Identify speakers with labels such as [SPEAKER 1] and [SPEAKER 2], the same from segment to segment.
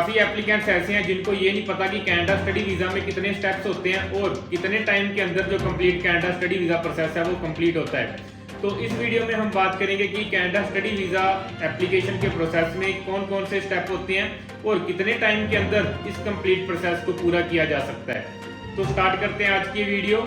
[SPEAKER 1] काफ़ी एप्लीकेंट्स ऐसे हैं जिनको ये नहीं पता कि कनाडा स्टडी वीज़ा में कितने स्टेप्स होते हैं और कितने टाइम के अंदर जो complete Canada study visa process है वो कंप्लीट होता है। तो इस वीडियो में हम बात करेंगे कि कनाडा स्टडी वीज़ा एप्लीकेशन के प्रोसेस में कौन कौन से स्टेप होते हैं और कितने टाइम के अंदर इस कंप्लीट प्रोसेस को पूरा किया जा सकता है। तो स्टार्ट करते हैं आज की video.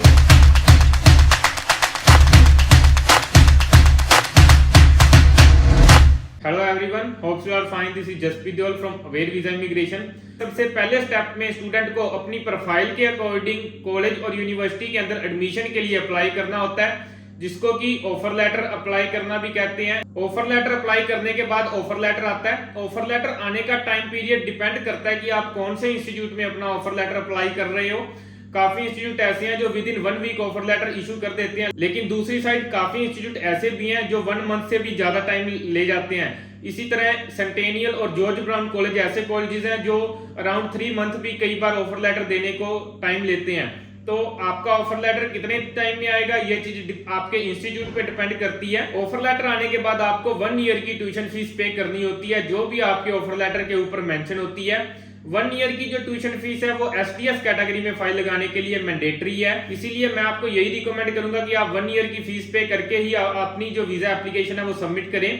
[SPEAKER 1] Hello everyone, hopes you are fine. This is Jaspreet Deol from Aware Visa Immigration. सबसे पहले स्टेप में स्टूडेंट को अपनी प्रोफाइल के अकॉर्डिंग कॉलेज और यूनिवर्सिटी के अंदर एडमिशन के लिए अप्लाई करना होता है, जिसको कि ऑफर लेटर अप्लाई करना भी कहते हैं। ऑफर लेटर अप्लाई करने के बाद ऑफर लेटर आता है। ऑफर लेटर आने का टाइम पीरियड डिपेंड करता है कि आप कौन से इंस्टीट्यूट में अपना ऑफर लेटर अप्लाई कर रहे हो। काफी इंस्टीट्यूट ऐसे हैं जो within 1 week offer letter issue कर देते हैं, लेकिन दूसरी साइड काफी इंस्टीट्यूट ऐसे भी हैं जो 1 मंथ से भी ज्यादा टाइम ले जाते हैं। इसी तरह सेंटेनियल और जॉर्ज ब्राउन कॉलेज ऐसे कॉलेजेस हैं जो अराउंड 3 मंथ भी कई बार ऑफर लेटर देने को टाइम लेते हैं। तो आपका ऑफर लेटर कितने टाइम में आएगा ये चीज आपके इंस्टीट्यूट पे डिपेंड करती है। ऑफर लेटर आने के बाद आपको 1 ईयर की ट्यूशन फीस पे करनी होती है, जो भी आपके ऑफर लेटर के ऊपर मेंशन होती है। 1 ईयर की जो ट्यूशन फीस है वो एसटीएस कैटेगरी में फाइल लगाने के लिए मैंडेटरी है। इसीलिए मैं आपको यही रिकमेंड करूंगा कि आप 1 ईयर की फीस पे करके ही अपनी जो वीजा एप्लीकेशन है वो सबमिट करें।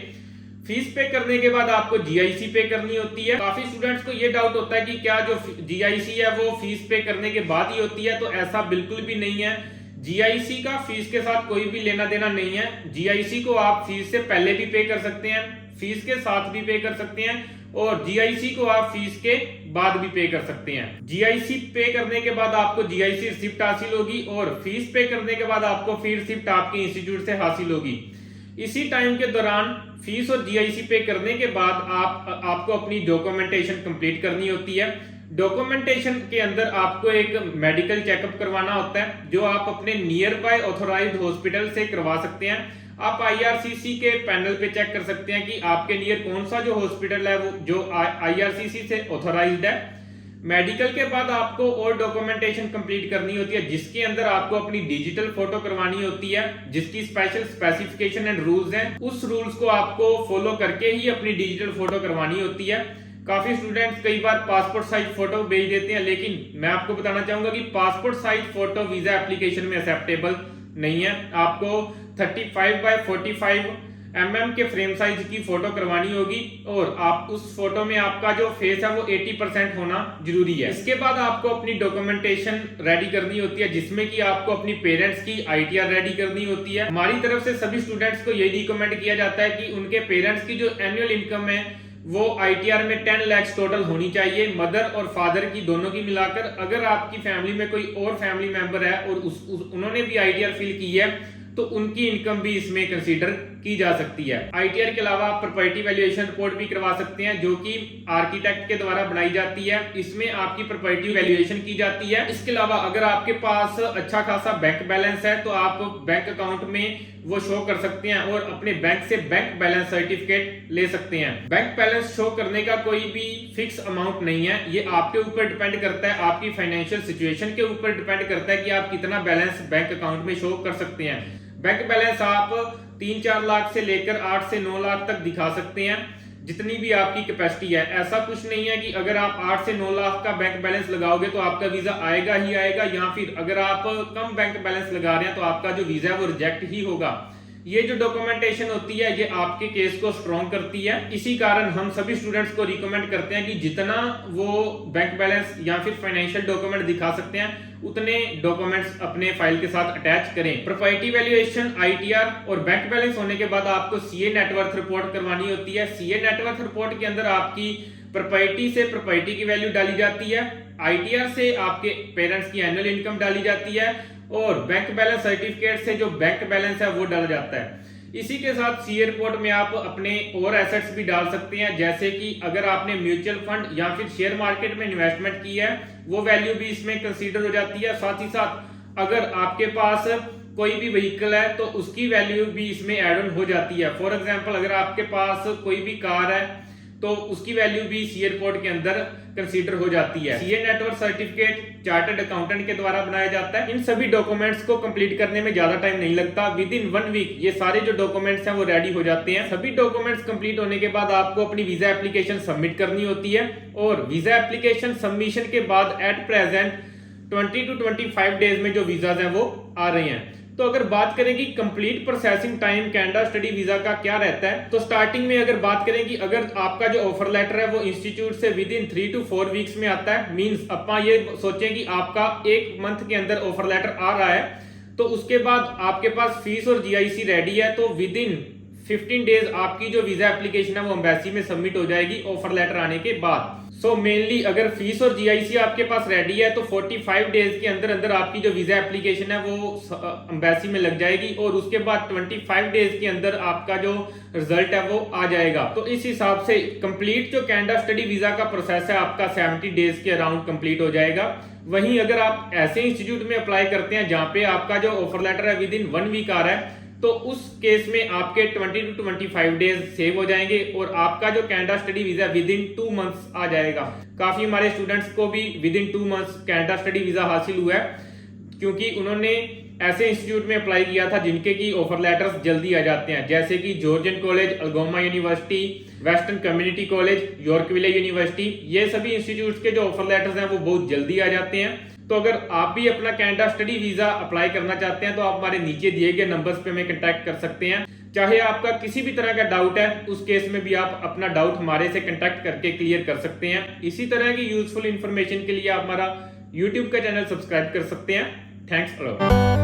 [SPEAKER 1] फीस पे करने के बाद आपको जीआईसी पे करनी होती है। काफी स्टूडेंट्स को ये डाउट होता है कि क्या जो जीआईसी है वो फीस पे करने के बाद ही होती है, तो ऐसा बिल्कुल भी नहीं है। जीआईसी का फीस के साथ कोई भी लेना देना नहीं है। जीआईसी को आप फीस से पहले भी पे कर सकते हैं, फीस के साथ भी पे कर सकते हैं और जीआईसी को आप फीस के बाद भी पे कर सकते हैं। जीआईसी पे करने के बाद आपको जीआईसी रिसिप्ट हासिल होगी और फीस पे करने के बाद आपको फी रिसिप्ट आपके इंस्टीट्यूट से हासिल होगी। इसी टाइम के दौरान फीस और जीआईसी पे करने के बाद आपको अपनी डॉक्यूमेंटेशन कंप्लीट करनी होती है। डॉक्यूमेंटेशन के अंदर आपको एक मेडिकल चेकअप करवाना होता है, जो आप अपने नियर बाय ऑथोराइज्ड हॉस्पिटल से करवा सकते हैं। आप आईआरसीसी के पैनल पे चेक कर सकते हैं कि आपके नियर कौन सा जो हॉस्पिटल है वो जो आईआरसीसी से ऑथोराइज्ड है। मेडिकल के बाद आपको और डॉक्यूमेंटेशन कंप्लीट करनी होती है, जिसके अंदर आपको अपनी डिजिटल फोटो करवानी होती है, जिसकी स्पेशल स्पेसिफिकेशन एंड रूल्स हैं। उस रूल्स को आपको फॉलो करके ही अपनी डिजिटल फोटो करवानी होती है। काफी स्टूडेंट्स कई बार पासपोर्ट साइज फोटो भेज देते हैं, लेकिन मैं आपको बताना चाहूंगा कि passport size photo visa application में एक्सेप्टेबल नहीं है। आपको 35 बाय 45 mm के फ्रेम साइज की फोटो करवानी होगी और आप उस फोटो में आपका जो फेस है वो 80% होना जरूरी है। इसके बाद आपको अपनी डॉक्यूमेंटेशन रेडी करनी होती है, जिसमें कि आपको अपनी पेरेंट्स की आईटीआर रेडी करनी होती है। हमारी तरफ से सभी स्टूडेंट्स को यही रिकमेंड किया जाता है कि उनके पेरेंट्स की जो एनुअल इनकम है वो आईटीआर में 10 लाख टोटल होनी चाहिए, मदर और फादर की दोनों की मिलाकर। अगर आपकी फैमिली में कोई और फैमिली मेंबर है और उन्होंने भी आईटीआर फिल की है तो उनकी इनकम भी इसमें कंसीडर की जा सकती है। आईटीआर के अलावा आप प्रॉपर्टी वैल्यूएशन रिपोर्ट भी करवा सकते हैं, जो कि आर्किटेक्ट के द्वारा बनाई जाती है। इसमें आपकी प्रॉपर्टी वैल्यूएशन की जाती है। इसके अलावा अगर आपके पास अच्छा खासा बैंक बैलेंस है तो आप बैंक अकाउंट में वो शो कर सकते हैं और अपने बैंक से बैंक बैलेंस सर्टिफिकेट ले सकते हैं। बैंक बैलेंस शो करने का कोई भी फिक्स अमाउंट नहीं है, ये आपके ऊपर डिपेंड करता है, आपकी फाइनेंशियल सिचुएशन के ऊपर डिपेंड करता है कि आप कितना बैलेंस बैंक अकाउंट में शो कर सकते हैं। बैंक बैलेंस आप 3-4 लाख से लेकर 8 से 9 लाख तक दिखा सकते हैं, जितनी भी आपकी कैपेसिटी है। ऐसा कुछ नहीं है कि अगर आप 8 से 9 लाख का बैंक बैलेंस लगाओगे तो आपका वीजा आएगा ही आएगा, या फिर अगर आप कम बैंक बैलेंस लगा रहे हैं तो आपका जो वीजा है वो रिजेक्ट ही होगा। ये जो डॉक्यूमेंटेशन होती है ये आपके केस को स्ट्रॉन्ग करती है। इसी कारण हम सभी स्टूडेंट्स को रिकमेंड करते हैं कि जितना वो बैंक बैलेंस या फिर फाइनेंशियल डॉक्यूमेंट दिखा सकते हैं उतने डॉक्यूमेंट्स अपने फाइल के साथ अटैच करें। प्रॉपर्टी वैल्यूएशन, आईटीआर और बैंक बैलेंस होने के बाद आपको सीए नेटवर्थ रिपोर्ट करवानी होती है। सीए नेटवर्थ रिपोर्ट के अंदर आपकी प्रॉपर्टी से प्रॉपर्टी की वैल्यू डाली जाती है, आईटीआर से आपके पेरेंट्स की एनुअल इनकम डाली जाती है और बैंक बैलेंस सर्टिफिकेट से जो बैंक बैलेंस है वो डाला जाता है। इसी के साथ सीए रिपोर्ट में आप अपने और एसेट्स भी डाल सकते हैं, जैसे कि अगर आपने म्यूचुअल फंड या फिर शेयर मार्केट में इन्वेस्टमेंट की है वो वैल्यू भी इसमें कंसीडर हो जाती है। साथ ही साथ अगर आपके पास कोई भी व्हीकल है तो उसकी वैल्यू भी इसमें ऐड ऑन हो जाती है। फॉर एग्जांपल अगर आपके पास कोई भी कार है तो उसकी वैल्यू भी सी एयरपोर्ट के अंदर कंसीडर हो जाती है। CA network certificate chartered accountant के द्वारा बनाया जाता है। इन सभी डॉक्यूमेंट्स को कंप्लीट करने में ज्यादा टाइम नहीं लगता, विद इन 1 वीक ये सारे जो डॉक्यूमेंट्स हैं वो रेडी हो जाते हैं। सभी डॉक्यूमेंट्स कंप्लीट होने के बाद आपको अपनी वीजा एप्लीकेशन सबमिट करनी होती है और वीजा एप्लीकेशन सबमिशन के बाद एट प्रेजेंट 20 to 25 डेज में जो वीजाज हैं वो आ रहे हैं। तो अगर बात करें कि complete processing time Canada study visa का क्या रहता है, तो स्टार्टिंग में अगर बात करें कि अगर आपका जो ऑफर लेटर है वो इंस्टीट्यूट से विद इन 3 to 4 वीक्स में आता है, मींस अपना ये सोचें कि आपका 1 मंथ के अंदर ऑफर लेटर आ रहा है, तो उसके बाद आपके पास फीस और जीआईसी रेडी है, तो विद इन 15 डेज आपकी जो वीजा एप्लीकेशन है वो एम्बेसी में सबमिट हो जाएगी ऑफर लेटर आने के बाद। सो मेनली अगर फीस और जीआईसी आपके पास रेडी है तो 45 डेज के अंदर अंदर आपकी जो वीजा एप्लीकेशन है वो एम्बेसी में लग जाएगी और उसके बाद 25 डेज के अंदर आपका जो रिजल्ट है वो आ जाएगा। तो इस हिसाब से कंप्लीट जो कनाडा स्टडी वीजा का प्रोसेस है आपका 70 डेज के अराउंड कंप्लीट हो जाएगा। वहीं अगर आप ऐसे इंस्टीट्यूट में अप्लाई करते हैं जहां पे आपका जो ऑफर लेटर है विद इन 1 वीक आ रहा है, तो उस केस में आपके 20 to 25 डेज सेव हो जाएंगे और आपका जो Canada study visa within 2 months आ जाएगा। काफी हमारे स्टूडेंट्स को भी within 2 months Canada study visa हासिल हुआ है, क्योंकि उन्होंने ऐसे इंस्टीट्यूट में अप्लाई किया था जिनके की ऑफर लेटर्स जल्दी आ जाते हैं, जैसे कि Georgian College, Algoma University, Western Community College, Yorkville University. ये सभी इंस्टीट्यूट्स के जो ऑफर लेटर्स हैं वो बहुत जल्दी आ जाते हैं। तो अगर आप भी अपना कनाडा स्टडी वीजा अप्लाई करना चाहते हैं तो आप हमारे नीचे दिए गए नंबर्स पे हमें कांटेक्ट कर सकते हैं। चाहे आपका किसी भी तरह का डाउट है, उस केस में भी आप अपना डाउट हमारे से कांटेक्ट करके क्लियर कर सकते हैं। इसी तरह की यूजफुल इंफॉर्मेशन के लिए आप हमारा यूट्यूब का चैनल सब्सक्राइब कर सकते हैं। Thanks a lot.